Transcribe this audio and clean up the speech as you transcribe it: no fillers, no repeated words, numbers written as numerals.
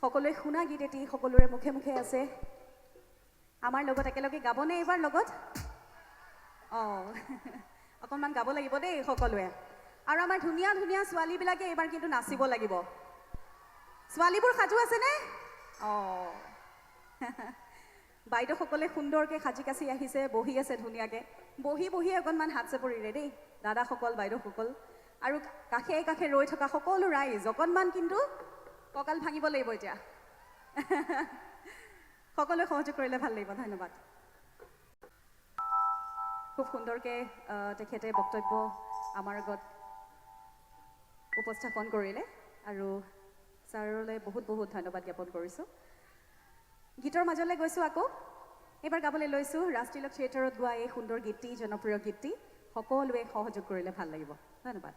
সকলোৱে শুনা গীত এটি সকলোৰে মুখে মুখে আছে আমাৰ লগত একেলগে গাবনে এইবাৰ লগত অকণমান গাব লাগিব দেই সকলোৱে আৰু আমাৰ ধুনীয়া ধুনীয়া ছোৱালীবিলাকে এইবাৰ কিন্তু নাচিব লাগিব ছোৱালীবোৰ সাজু আছেনে বাইদেউসকলে সুন্দৰকৈ সাজি কাচি আহিছে বহি আছে ধুনীয়াকৈ বহি অকণমান হাত চাপৰিৰে দেই দাদাসকল বাইদেউসকল আৰু কাষে কাষে ৰৈ থকা সকলো ৰাইজ অকণমান কিন্তু কঁকাল ভাঙিব লাগিব এতিয়া সকলোৱে সহযোগ কৰিলে ভাল লাগিব ধন্যবাদ খুব সুন্দৰকৈ তেখেতে বক্তব্য আমাৰ আগত উপস্থাপন কৰিলে আৰু ছাৰলৈ বহুত বহুত ধন্যবাদ জ্ঞাপন কৰিছোঁ গীতৰ মাজলৈ গৈছোঁ আকৌ এইবাৰ গাবলৈ লৈছোঁ ৰাষ্ট্ৰীয় থিয়েটাৰত গোৱা এই সুন্দৰ গীতটি জনপ্ৰিয় গীতটি সকলোৱে সহযোগ কৰিলে ভাল লাগিব ধন্যবাদ